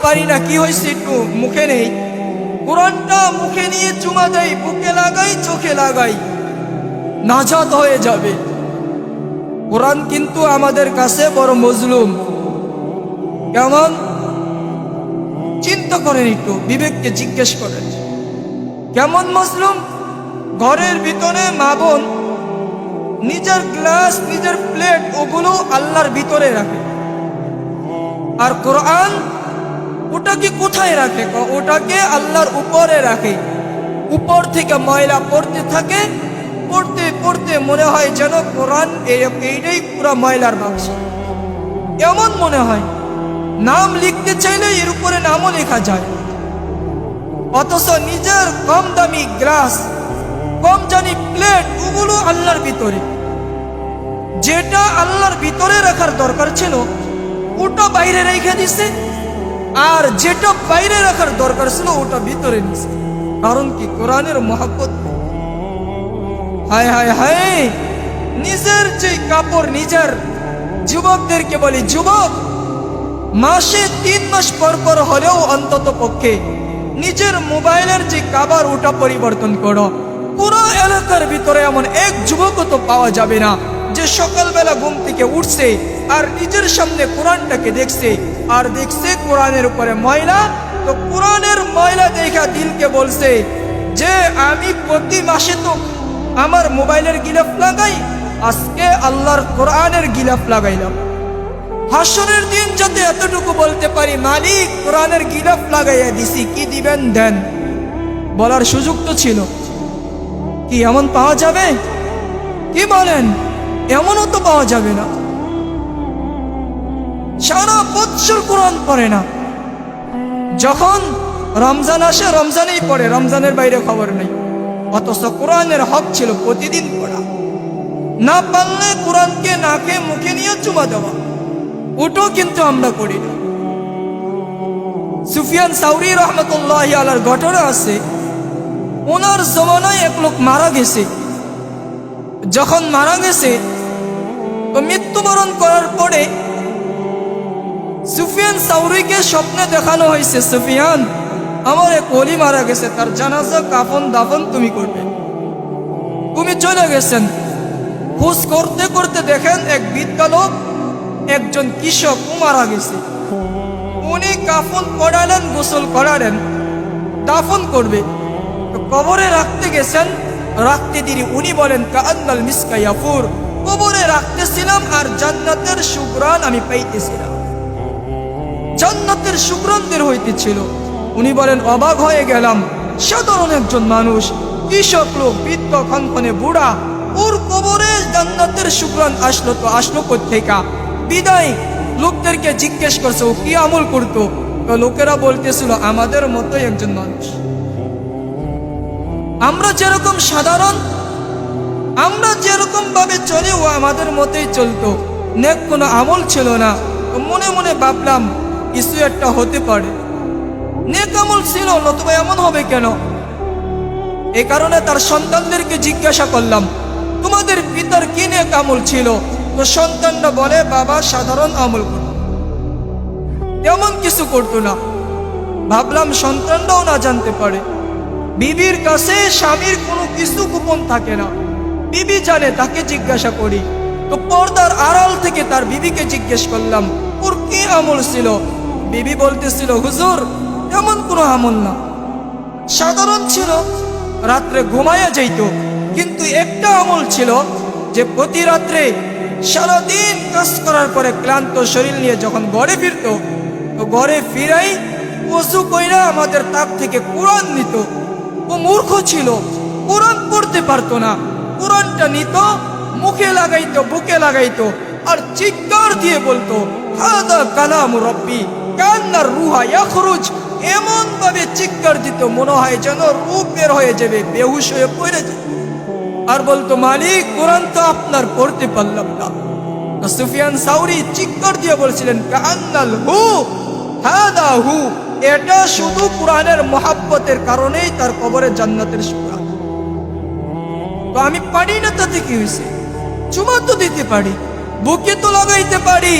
পারি না, কি হয়েছে একটু মুখে নেই, কোরআনটা মুখে নিয়ে চুমা দেই, বুকে লাগাই, চোখে লাগাই, নাজাত হয়ে যাবে। কোরআন কিন্তু আমাদের কাছে বড় মজলুম। কেমন? চিন্তা করেন, একটু বিবেককে জিজ্ঞেস করেন কেমন মজলুম। ঘরের ভিতরে মা বোন নিজের গ্লাস, নিজের প্লেট ওগুলো আল্লাহর ভিতরে রাখে, আর কোরআন ওটাকে কোথায় রাখে? ওটাকে আল্লাহর উপরে রাখে। উপর থেকে ময়লা পড়তে থাকে, পড়তে পড়তে মনে হয় যেন কোরআন এইটাই পুরো ময়লার বাক্স, এমন মনে হয়। নাম লিখতে চাইলে এর উপরে নামও লেখা যায়, অথচ নিজের কম দামি গ্লাস, কম জানি প্লেট, ওগুলো আল্লাহর ভিতরে। যেটা আল্লাহর ভিতরে রাখার দরকার ছিল ওটা বাইরে রেখে দিছে, আর যেটা বাইরে রাখার দরকার ছিল ওটা ভিতরে নিছে। কারণ কি? কোরআনের মহব্বত। হায় হায় হায়, নিজের যে কাপড়, নিজের যুবকদেরকে বলি, যুবক, মাসে 3 মাস পর পর হলেও অন্তত পক্ষে নিজের মোবাইলের যে কাভার ওটা পরিবর্তন করো। পুরো এলাকার ভিতরে এমন এক যুবকও তো পাওয়া যাবে না যে সকালবেলা ঘুম থেকে উঠছে আর নিজের সামনে কোরআনটাকে দেখছে, আর দেখছে কোরআনের উপরে ময়লা। তো কোরআনের ময়লা দেখা দিলকে বলছে যে আমি প্রতি মাসে তো আমার মোবাইলের গিলাফ লাগাই, আজকে আল্লাহর কোরআনের গিলাফ লাগাইলাম। হাসরের দিন যাতে এতটুকু বলতে পারি, মালিক কোরআনের গিলাফ লাগাইয়া দিছি, কি দিবেন দেন, বলার সুযোগ তো ছিল। কি এমন পাওয়া যাবে? কি বলেন? এমনও তো পাওয়া যাবে না। সারা বৎসর কোরআন পড়ে না, যখন রমজান আসে রমজানেই পড়ে, রমজানের বাইরে খবর নেই। অথচ কোরআনের হক ছিল প্রতিদিন পড়া। না পারলে কোরআনকে নাকে মুখে নিয়ে চুমা দেওয়া, ওটাও কিন্তু আমরা করি না। সুফিয়ান সাউরি রহমতুল্লাহি আলাইহির ঘটনা আছে, ওনার জমানায় এক লোক মারা গেছে। যখন মারা গেছে তো মৃত্যুবরণ করার পরে সুফিয়ান সাউরিকে স্বপ্নে দেখানো হয়েছে, সুফিয়ান, আমার এক ওলি মারা গেছে, তার জানাজা কাফন দাফন তুমি করবে। তুমি চলে গেছেন, খোঁজ করতে করতে দেখেন এক বৃদ্ধ লোক, একজন কৃষক, ও মারা গেছে। উনি কাফন পড়ালেন, গোসল করালেন, দাফন করবে। তো কবরে রাখতে গেছেন, রাখতে দিদি উনি বলেন কাআন্নাল মিসকা ইয়াফুর, কবরে রাখতেছিলাম আর জান্নাতের সুঘ্রাণ আমি পাইতেছিলাম, জান্নাতের সুঘ্রাণ বের হইতেছিল। উনি বলেন অবাক হয়ে গেলাম, সাধারণ একজন মানুষ, কৃষক লোক, বৃদ্ধ খনখনে বুড়া, ওর কবরে জান্নাতের সুঘ্রাণ আসলো, তো আসলো কোত্থেকে? বিদায় লোকদেরকে জিজ্ঞেস করছে ও কি আমল করতো, তো লোকেরা বলতেছিল আমাদের মতোই একজন মানুষ। আমরা যেরকম সাধারণ, আমরা যেরকম ভাবে চলি ও আমাদের মতোই চলতো, নেক কোনো আমল ছিল না। তো মনে মনে ভাবলাম কিছু একটা হতে পারে, নেক আমল ছিল, নতুবা এমন হবে কেন? এই কারণে তার সন্তানদেরকে জিজ্ঞাসা করলাম তোমাদের পিতার কি নেক আমল ছিল? তো সন্তানরা বলে বাবা সাধারণ আমল করত, তেমন কিছু করতো না। ভাবলাম সন্তানরাও না জানতে পারে। বিবির কাছে স্বামীর কোনো কিছু গোপন থাকে না, বিবি জানে, তাকে জিজ্ঞাসা করি। তো পর্দার আড়াল থেকে তার বিবিকে জিজ্ঞেস করলাম ওর কি আমল ছিল। বিবি বলতেছিল হুজুর এমন কোনো আমল না, সাধারণ ছিল, রাত্রে ঘুমায়া যাইতো, কিন্তু একটা আমল ছিল যে প্রতি রাত্রে সারাদিন কাজ করার পরে ক্লান্ত শরীর নিয়ে যখন ঘরে ফিরতো, তো ঘরে ফিরাই ওযু কইরা আমাদের তাক থেকে কোরআন নিত। ও মূর্খ ছিল, কোরআন পড়তে পারতো না, কোরআনটা নিত, মুখে লাগাইতো, বুকে লাগাইতো, আর চিৎকার দিয়ে বলতো হাদা কালামু রব্বি কান্নার রুহা ইয়াখরুজ। এমন ভাবে চিৎকার দিত মনে হয় যেন রূহ বের হয়ে যাবে, বেহুশ হয়ে পড়ে যেত, আর বলতো মালিক কোরআন তো আপনার পড়তে পারলাম না। সুফিয়ান সাউরি চিৎকার দিয়ে বলছিলেন কান্নাল হু হাদা হু, এটা শুধু কোরআনের মহাব্বতের কারণেই তার কবরে জান্নাতের সুঘ্রাণ। তো আমি পারি না, তাতে কি হয়েছে? চুমা তো দিতে পারি, বুকে তো লাগাইতে পারি,